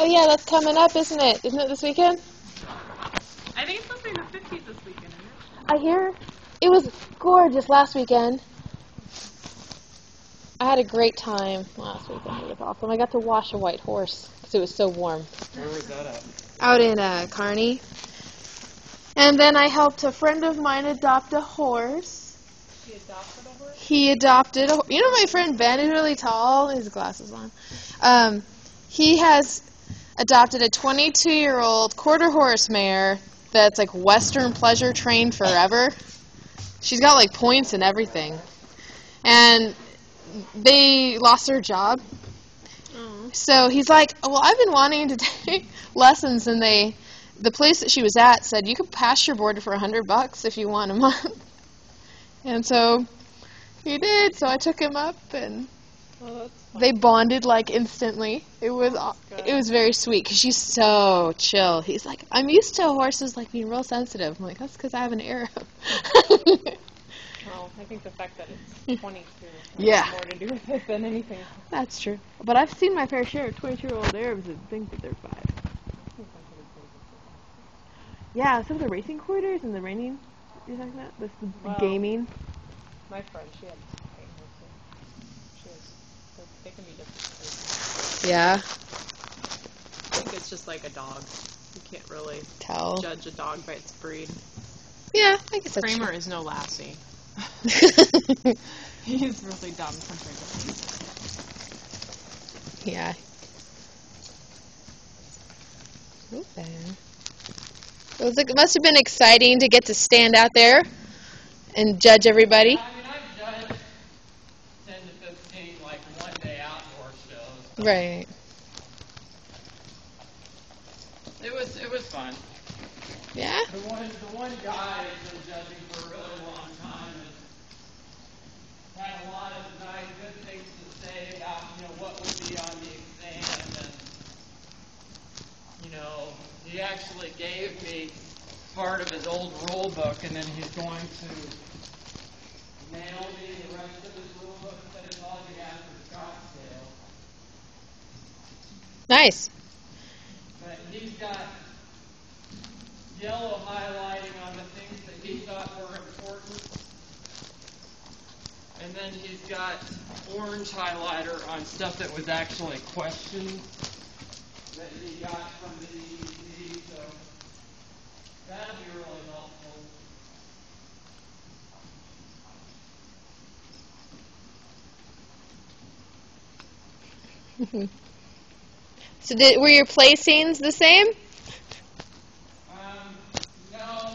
Oh yeah, that's coming up, isn't it? Isn't it this weekend? I think it's supposed to be the 15th this weekend, isn't it? I hear. It was gorgeous last weekend. I had a great time last weekend. It was awesome. I got to wash a white horse because it was so warm. Where was that at? Out in Kearney. And then I helped a friend of mine adopt a horse. He adopted a horse? He adopted a... You know my friend Ben is really tall? His glasses on. He has adopted a 22-year-old quarter horse mare that's like Western pleasure trained forever. She's got like points and everything. And they lost their job. Oh. So he's like, well, I've been wanting to take lessons, and the place that she was at said you could pasture board for $100 if you want a month. And so he did. So I took him up, and they bonded like instantly. It was very sweet because she's so chill. He's like, I'm used to horses like being real sensitive. I'm like, that's because I have an Arab. Well, I think the fact that it's 22 Yeah. has more to do with it than anything. That's true. But I've seen my fair share of 22-year-old Arabs that think that they're 5. Yeah, some of the racing quarters and the raining, you're talking about? The gaming? My friend, she had pain horses. They can be different. Yeah. I think it's just like a dog. You can't really Tell. judge a dog by its breed. Yeah, I guess that's Kramer is no lassie. true. He's really dumb compared to Yeah. Okay. It must have been exciting to get to stand out there and judge everybody. I mean, I've judged 10 to 15 like one-day outdoor shows. Right. It was fun. Yeah? The one guy has been judging for a really long time and had a lot of nice good things to say about, what would be on the exam, and he actually gave me part of his old rule book, and then he's going to mail me the rest of his rule book that is all you have for Scottsdale. Nice. But he's got yellow highlighting on the things that he thought were important. And then he's got orange highlighter on stuff that was actually questions that he got from the EEC. So that'll be really helpful. So were your placings the same? No.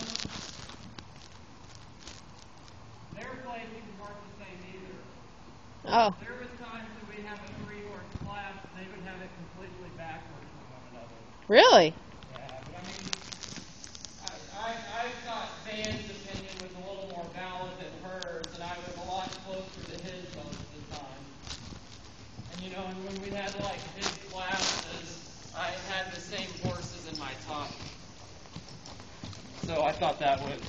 Their placings weren't the same either. Oh. There was times that we'd have a 3-horse class, and they would have it completely backwards from one another. Really? Yeah, but I mean, I thought Van's opinion was a little more valid than hers, and I was a lot closer to his most of the time. And and when we had like big classes, I had the same horses in my top. So I thought that was good.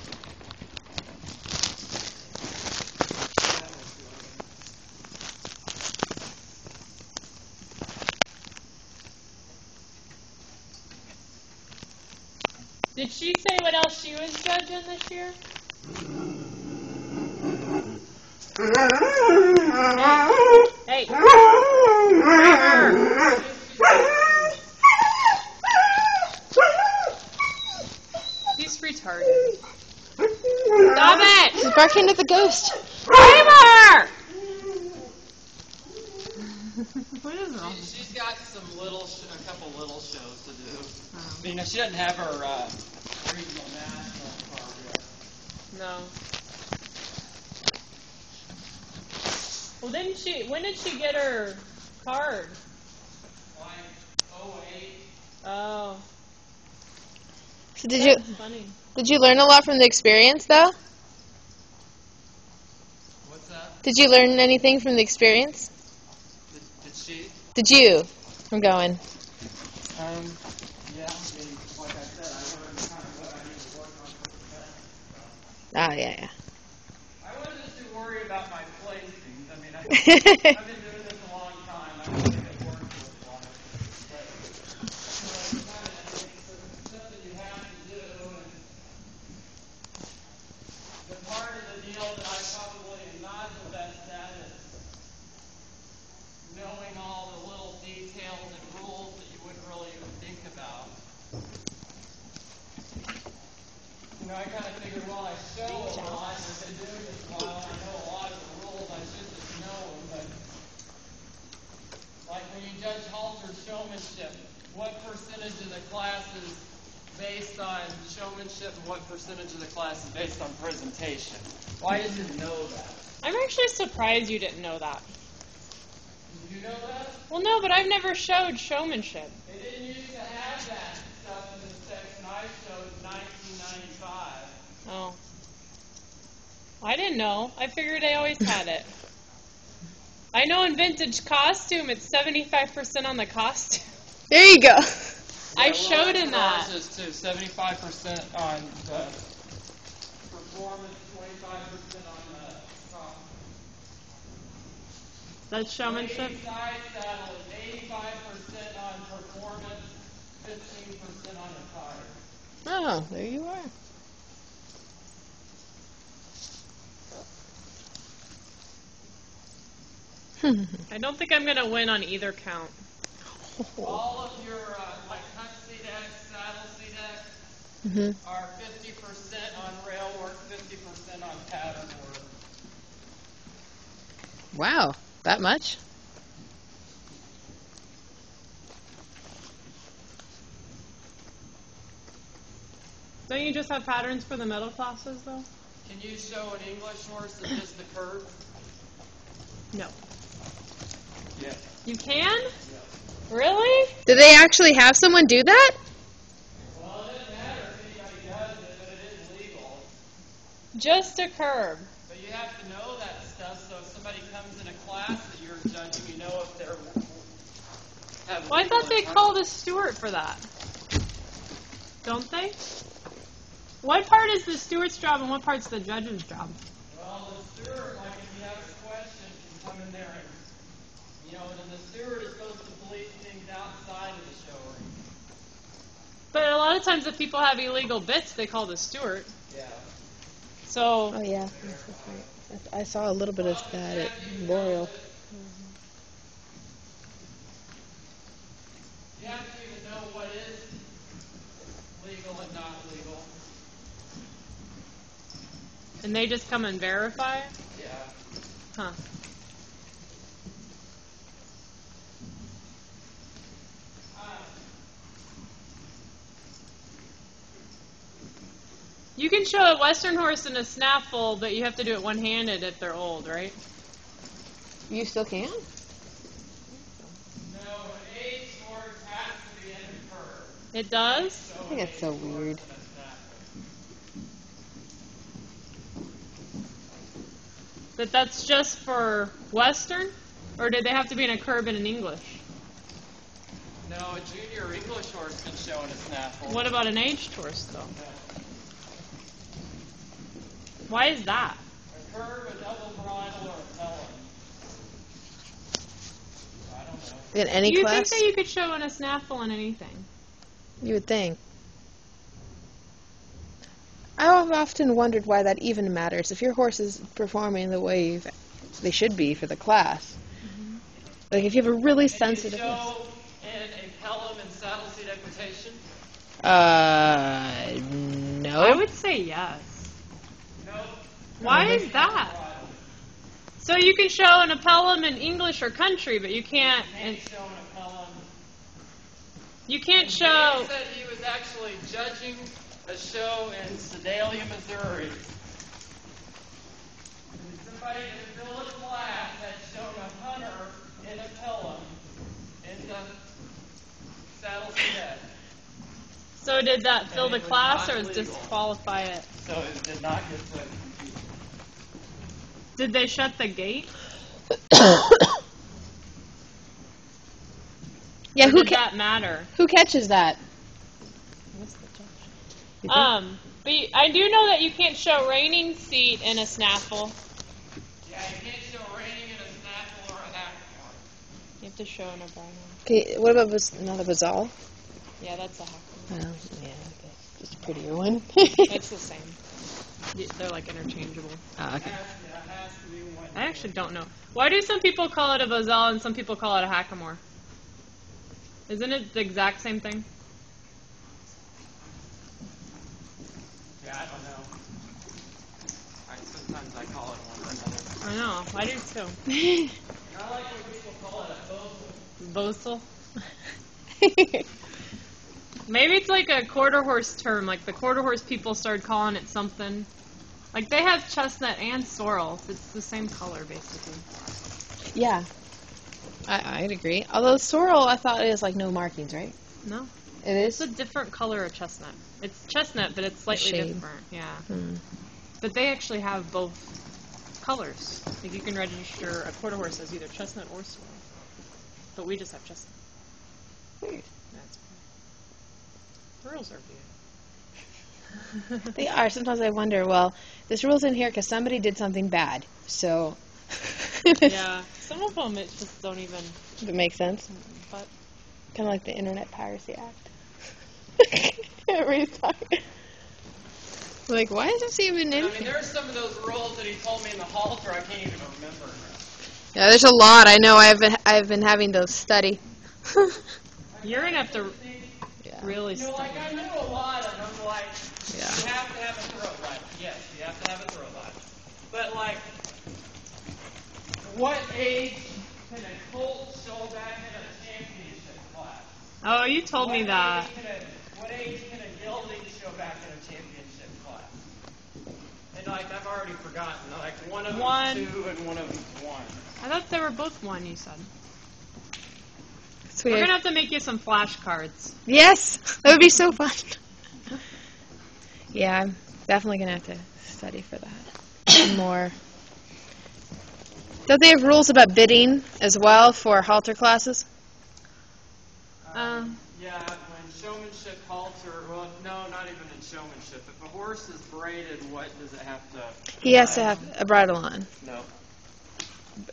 Did she say what else she was judging this year? Hey. He's retarded. Stop it! He's barking at the ghost. Kramer! What is wrong? She's got a couple little shows to do. She doesn't have her regional national card yet. No. Well, when did she get her card? Like 08. Oh. So That's funny. did you learn a lot from the experience though? What's that? Did you learn anything from the experience? Did she? Did you? I'm going. Yeah, like I said, I learned kind of what I need to work on for the test. Oh yeah. I wasn't too worried about my placings. I mean, I've been doing this a long time. I don't think it works with life. I kind of figured, well, I show a lot, and I've been doing this a while, and I know a lot of the rules, I should just know them, but like when you judge halter showmanship, what percentage of the class is based on showmanship and what percentage of the class is based on presentation? Well, I just didn't know that. I'm actually surprised you didn't know that. Did you know that? Well, no, but I've never showed showmanship. They didn't used to have that stuff in the section I showed in 1995. Oh. I didn't know. I figured they always had it. I know in vintage costume, it's 75% on the costume. There you go. I showed in that. Ours is too. 75% on the performance, 25% on the costume. That's showmanship? Side saddle is 85% on performance, 15% on attire. Oh, there you are. I don't think I'm going to win on either count. All of your like hunt CDEX, saddle CDEX are 50% on rail work, 50% on pattern work. Wow, that much? Don't you just have patterns for the metal classes, though? Can you show an English horse that just the curve? No. Yes. You can? Yes. Really? Did they actually have someone do that? Well, it doesn't matter if anybody does it, but it is legal. Just a curb. But you have to know that stuff, so if somebody comes in a class that you're judging, you know if they're... Well, I thought they called a steward for that. Don't they? What part is the steward's job and what part's the judge's job? Well, the steward, like if you have a question, can come in there and, you know, then the steward is supposed to police things outside of the show ring. But a lot of times if people have illegal bits, they call the steward. Yeah. So... Oh, yeah. I saw a little bit of that at Memorial. You have to even know what is legal and not legal. And they just come and verify? Yeah. Huh. You can show a Western horse in a snaffle, but you have to do it one-handed if they're old, right? You still can? No, an aged horse has to be in a curve. It does? I think it's so weird. But that's just for Western? Or did they have to be in a curb and in English? No, a junior English horse can show in a snaffle. What about an aged horse, though? Why is that? A curve, a double bridle, or a pellet. I don't know. In any Do you class? think that you could show in a snaffle in anything? You would think. I've often wondered why that even matters. If your horse is performing the way they should be for the class. Like if you have a really sensitive Can you horse. show in a pelham and saddle seat equitation? No. I would say yes. No. Why is that? So you can show in a pelham in English or country, but you can't. Can't show in a pelham. You can't He show. said he was actually judging a show in Sedalia, Missouri. And somebody in the village class had shown a hunter in a pelham in the saddle cadet. So did that fill the it was class not or legal. disqualify it? So it did not get put in computer. Did they shut the gate? Yeah, Or who did that matter? who catches that? But I do know that you can't show reining seat in a snaffle. Yeah, you can't show reining in a snaffle or a hackamore. You have to show in a brino. Okay, what about another Bazal? Yeah, that's a hack. Well, yeah, okay. Just a prettier one. It's the same. They're like interchangeable. Oh, okay. It has to be one. I actually don't know. Why do some people call it a Bazal and some people call it a hackamore? Isn't it the exact same thing? Yeah, Yeah, I don't know. Sometimes I call it one or another. I know. I do too. I like when people call it a Bosel. Maybe it's like a quarter horse term. Like the quarter horse people started calling it something. Like they have chestnut and sorrel. It's the same color basically. Yeah, I'd agree. Although sorrel, I thought it is like no markings, right? No. It is? It's a different color of chestnut. It's chestnut, but it's slightly shade. different. Yeah. Hmm. But they actually have both colors. Like you can register a quarter horse as either chestnut or sorrel. But we just have chestnut. Weird. That's cool. Pearls are beautiful. They are. Sometimes I wonder, well, this rule's in here because somebody did something bad. So. Yeah. Some of them it just don't even. Does it make sense? But Kind of like the Internet Piracy Act. Everybody's talking. Like, why is this even in I mean, here? there's some of those rules that he told me in the halter I can't even remember. Yeah, there's a lot. I know. I've been having to study. you're gonna have to Yeah. really You know, study. like I knew a lot of them. Like, Yeah. you have to have a throw light. Yes, you have to have a throw light. But like, what age can a colt show back in a championship class? Oh, you told me that. What age can a gelding show back in a championship class? And like, I've already forgotten. Like, one of One. them's 2 and one of them's 1. I thought they were both one. You said. It's We're weird. gonna have to make you some flashcards. Yes, that would be so fun. Yeah, I'm definitely gonna have to study for that more. Don't they have rules about bidding as well for halter classes? Yeah, when showmanship halter, well, no, not even in showmanship. If a horse is braided, what does it have to? He has to have a bridle on. No.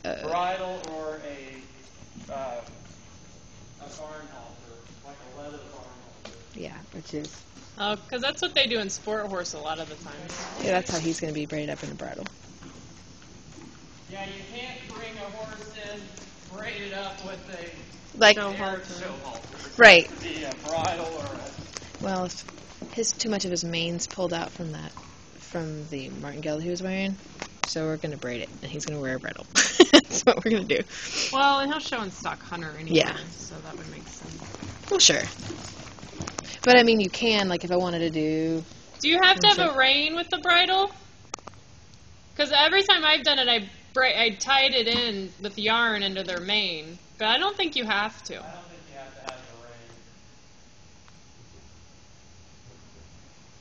Bridle or a barn halter, like a leather barn halter. Yeah, which is Oh, because that's what they do in sport horse a lot of the times. yeah, that's how he's gonna be braided up in a bridle. Yeah, you can't bring a horse in braided up with a Like Show aired halter. show halter. right. It has to be a bridle or a. Well, if too much of his mane's pulled out from the martingale he was wearing, so we're gonna braid it, and he's gonna wear a bridle. That's what we're gonna do. Well, and he'll show in stock hunter anyway, Yeah. so that would make sense. Well, sure. But I mean, you can like if I wanted to do. Do you have to have Sure. a rein with the bridle? Because every time I've done it, I tied it in with yarn into their mane, but I don't think you have to. I don't think you have to have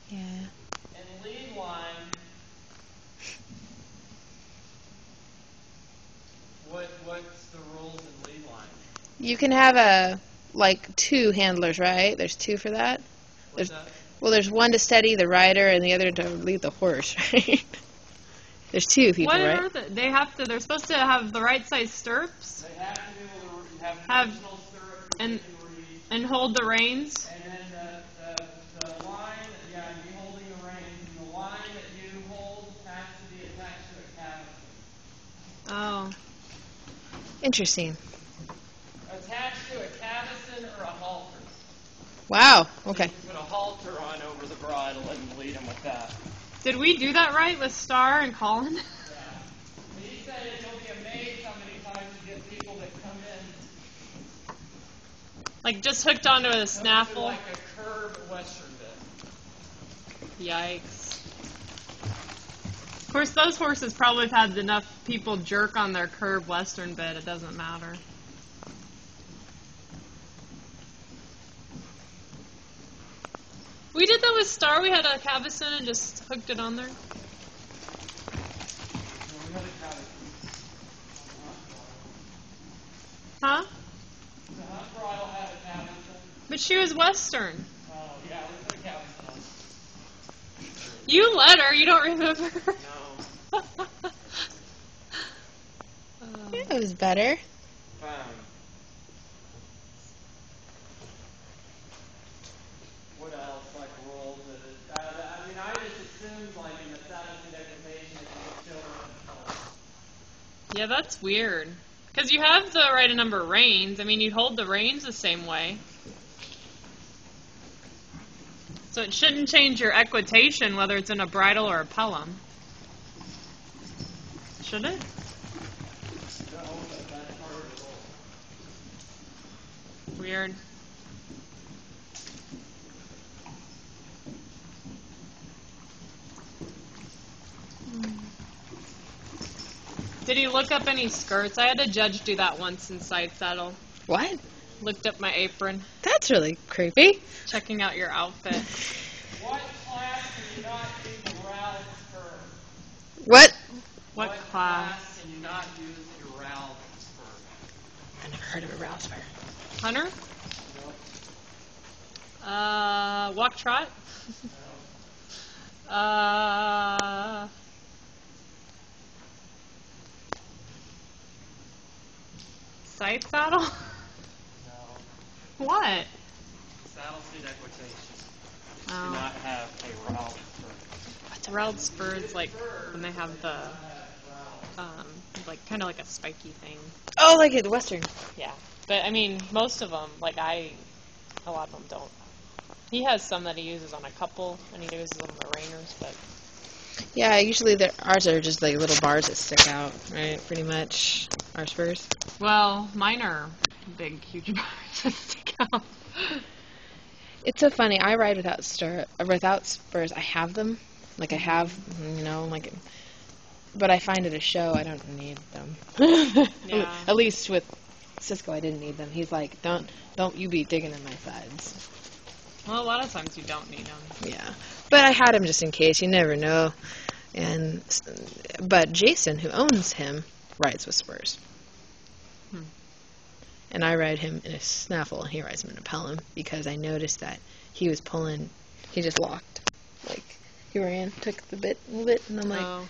the rein. Yeah. And lead line. What's the rules in lead line? You can have like 2 handlers, right? There's 2 for that. What's There's that? Well, there's one to steady the rider and the other to lead the horse, right? There's 2 people, What right? are they? They have to. They're supposed to have the right size stirrups They have to be able to have Have- traditional stirrups and- that they can read. and hold the reins. And then the line, yeah, you holding the reins. And the line that you hold has to be attached to a cavesson. Oh, Interesting. Attached to a cavesson or a halter. Wow. Okay. You can put a halter on over the bridle and lead them with that. did we do that right with Star and Colin? Yeah. And he said you'll be amazed how many times you get people that come in Like just hooked onto a to snaffle. like a curved western bit. Yikes. Of course, those horses probably have had enough people jerk on their curved western bit, it doesn't matter. We did that with Star. We had a cavesson and just hooked it on there. So we had a cavesson. Huh? The hunt bridle had a cavesson. But she was western. Oh, yeah, we put a cavesson on. You let her. You don't remember. No. Yeah, it was better. What else, like rules? I mean, I just assumed, like, in the saddleton degradation that you still would. Yeah, that's weird. Because you have the right number of reins. I mean, you'd hold the reins the same way. So it shouldn't change your equitation whether it's in a bridle or a pelham. Should it? Weird. Did he look up any skirts? I had a judge do that once in side saddle. What? Looked up my apron, That's really creepy. checking out your outfit. What class can you not use a rowel spur? What? What class? can you not use a rowel spur? I never heard of a rouse spur. Hunter? Walk trot? Side saddle? No. What? Saddle seat equitation. Do Oh. not have a rowel spur. Roweled spurs, like when they have the, like kind of like a spiky thing. Oh, like at Western. Yeah, but I mean, most of them, like a lot of them don't. He has some that he uses on a couple, and he uses them on the Rainers, but Yeah, usually ours are just like little bars that stick out, right? Pretty much. Our spurs. well, mine are big, huge bars that stick out. It's so funny. I ride without spurs. I have them. Like I have, like. But I find at a show I don't need them. Yeah. At least with Cisco, I didn't need them. He's like, don't you be digging in my sides. Well, a lot of times you don't need them. Yeah. But I had him just in case. You never know. But Jason, who owns him, rides with spurs. And I ride him in a snaffle, and he rides him in a pelham because I noticed that he was pulling. He just locked, like he ran, took the bit a little bit, and I'm like, Oh.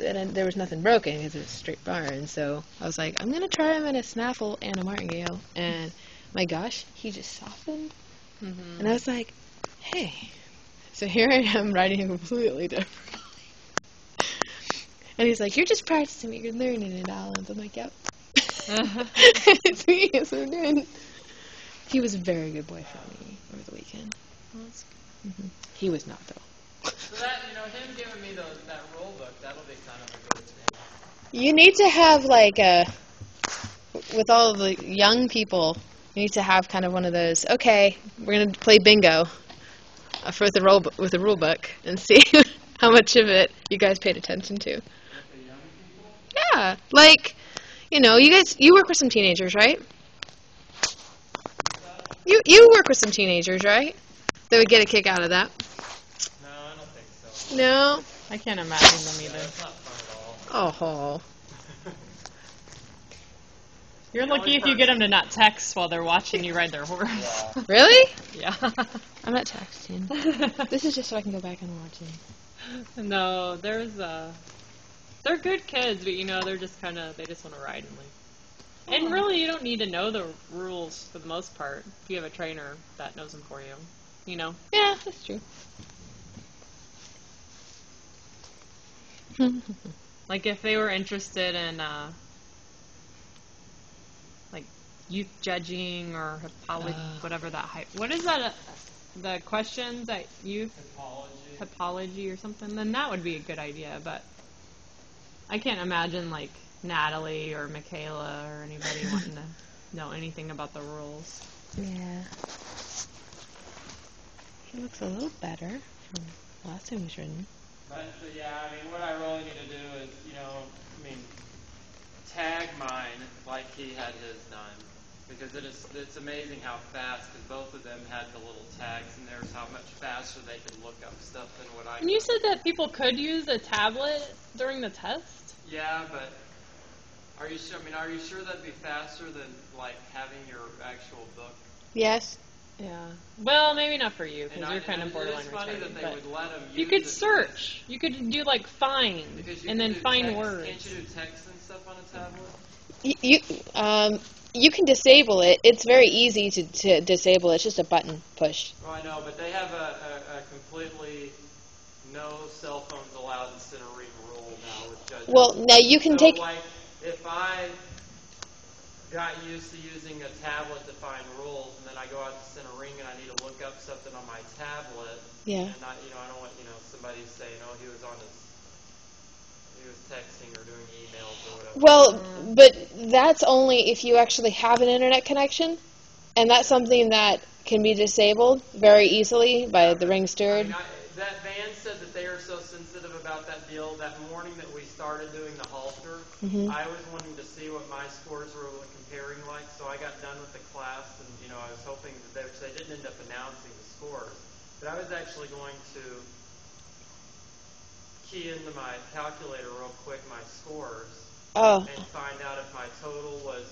and there was nothing broken because it was a straight bar, and so I was like, I'm gonna try him in a snaffle and a martingale, and my gosh, he just softened, and I was like, hey, so here I am riding him completely different, and he's like, you're just practicing it, you're learning it, Alan. I'm like, yep. It's me, yes, I'm doing. He was a very good boy for me over the weekend. That's He was not, though. So that, him giving me that rule book, that'll be kind of a good thing. You need to have, like, with all the young people, you need to have kind of one of those, okay, we're going to play bingo with the rule book and see how much of it you guys paid attention to. With the young people? Yeah, like, you work with some teenagers, right? You work with some teenagers, right? They would get a kick out of that. No, I don't think so. No? I can't imagine them Yeah, either. it's not fun at all. Oh. You're lucky if you get them to not text while they're watching you ride their horse. Yeah. Really? Yeah. I'm not texting. This is just so I can go back and watch it. No, they're good kids, but they're just they just want to ride and like. And really, you don't need to know the rules for the most part if you have a trainer that knows them for you. Yeah, that's true. Like if they were interested in like youth judging or whatever that what is that? The questions at youth typology or something. Then that would be a good idea, but. I can't imagine, like, Natalie or Michaela or anybody wanting to know anything about the rules. Yeah. He looks a little better from last time he's ridden. But, what I really need to do is, tag mine like he had his done. Because it's amazing how fast, because both of them had the little tags, and there's how much faster they could look up stuff than what I could. And you said that people could use a tablet during the test? Yeah, but are you sure? Are you sure that'd be faster than like having your actual book? Yes. Yeah. Well, maybe not for you because you're kind of It's borderline funny retarded. that they But would let them use you could it search. You could do like find because you and can then do find text. words. Can't you do text and stuff on a tablet? You can disable it. It's very easy to disable it. It's just a button push. Oh, I know, but they have a completely no cell phones allowed in center ring rule now with judges. Well, now you can so, take. like, if got used to using a tablet to find rules, and then I go out to center ring and I need to look up something on my tablet. Yeah. And I don't want somebody saying, oh, he was texting or doing emails or whatever. Well, but that's only if you actually have an internet connection, and that's something that can be disabled very easily by the ring steward. That van said that they are so sensitive about that deal. That morning that we started doing the halter, I was wanting to see what my scores were comparing like, so I got done with the class, and I was hoping that they didn't end up announcing the scores, but I was actually going to key into my calculator real quick my scores and find out if my total was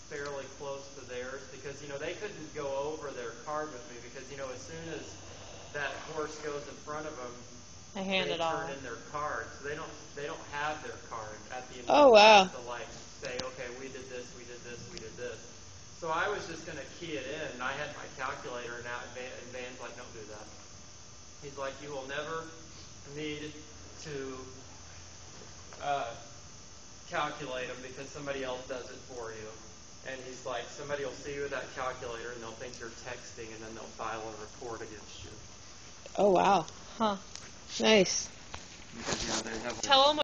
fairly close to theirs, because they couldn't go over their card with me, because as soon as that horse goes in front of them, they turn in their card, so they don't have their card at the end Oh, of the wow. to say, okay, we did this, we did this, we did this. So I was just going to key it in, and I had my calculator, and Van's like, don't do that. He's like, you will never need to calculate them because somebody else does it for you. And he's like, somebody will see you with that calculator, and they'll think you're texting, and then they'll file a report against you. Oh, wow. Huh. Nice. Because, they have Tell them